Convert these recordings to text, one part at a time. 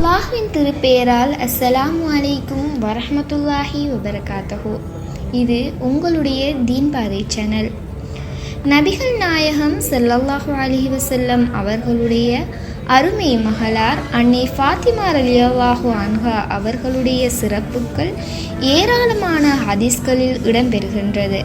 அல்லாஹ்வின் திருப்பெயரால் அஸ்ஸலாமு அலைக்கும் வரஹ்மத்துல்லாஹி வபரகாத்துஹு. இது உங்களுடைய தீன்பாதை சேனல். நபிகள் நாயகம் ஸல்லல்லாஹு அலைஹி வஸல்லம் அவர்களுடைய அருமை மகளார் அன்னை ஃபாத்திமா ரலியல்லாஹு அன்ஹா அவர்களுடைய சிறப்புகள் ஏராளமான ஹதீஸ்களில் இடம்பெறுகின்றது.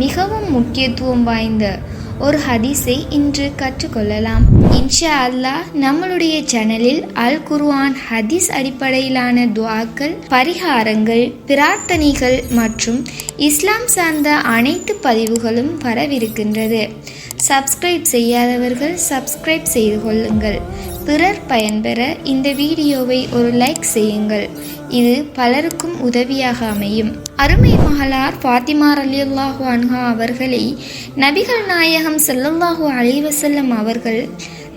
மிகவும் முக்கியத்துவம் வாய்ந்த ஒரு ஹதீஸை இன்று கற்றுக்கொள்ளலாம். இன்ஷா அல்லாஹ் நம்மளுடைய சேனலில் அல் குர்ஆன் ஹதீஸ் அடிப்படையிலான துஆக்கள், பரிகாரங்கள், பிரார்த்தனைகள் மற்றும் இஸ்லாம் சார்ந்த அனைத்து பதிவுகளும் வரவிருக்கின்றது. சப்ஸ்கிரைப் செய்யாதவர்கள் சப்ஸ்கிரைப் செய்து கொள்ளுங்கள். பிறர் பயன்பெற இந்த வீடியோவை ஒரு லைக் செய்யுங்கள். இது பலருக்கும் உதவியாக அமையும். அருமை மகளார் ஃபாத்திமா ரலியல்லாஹு அன்ஹா அவர்களை நபிகள் நாயகம் ஸல்லல்லாஹு அலைஹி வஸல்லம் அவர்கள்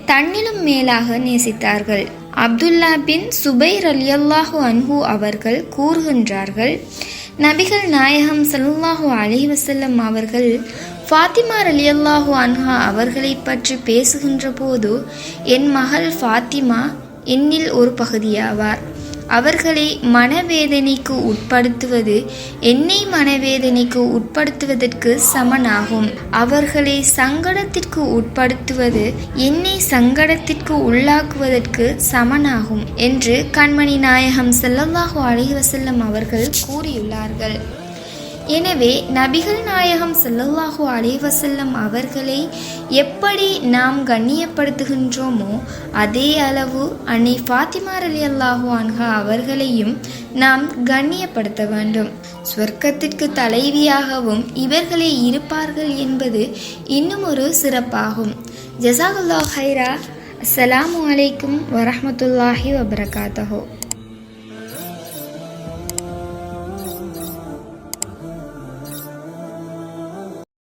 தன்னிலும் மேலாக நேசித்தார்கள். அப்துல்லா பின் சுபைர் ரலியல்லாஹு அன்ஹு அவர்கள் கூறுகின்றார்கள், நபிகள் நாயகம் ஸல்லல்லாஹு அலைஹி வஸல்லம் அவர்கள் ஃபாத்திமா ரலியல்லாஹு அன்ஹா அவர்களை பற்றி பேசுகின்ற போது, என் மகள் ஃபாத்திமா என்னில் ஒரு பகுதியாவார். அவர்களை மனவேதனைக்கு உட்படுத்துவது என்னை மனவேதனைக்கு உட்படுத்துவதற்கு சமனாகும். அவர்களை சங்கடத்திற்கு உட்படுத்துவது என்னை சங்கடத்திற்கு உள்ளாக்குவதற்கு சமனாகும் என்று கண்மணி நாயகம் ஸல்லல்லாஹு அலைஹி வஸல்லம் அவர்கள் கூறியுள்ளார்கள். எனவே நபிகள் நாயகம் ஸல்லல்லாஹு அலைஹி வஸல்லம் அவர்களை எப்படி நாம் கண்ணியப்படுத்துகின்றோமோ அதே அளவு அன்னை ஃபாத்திமா ரலியல்லாஹு அன்ஹா அவர்களையும் நாம் கண்ணியப்படுத்த வேண்டும். சொர்க்கத்திற்கு தலைவியாகவும் இவர்களே இருப்பார்கள் என்பது இன்னும் ஒரு சிறப்பாகும். ஜஸாக்கல்லாஹு ஹைரா. அஸ்ஸலாமு அலைக்கும் வரஹ்மத்துல்லாஹி வபரகாத்துஹு.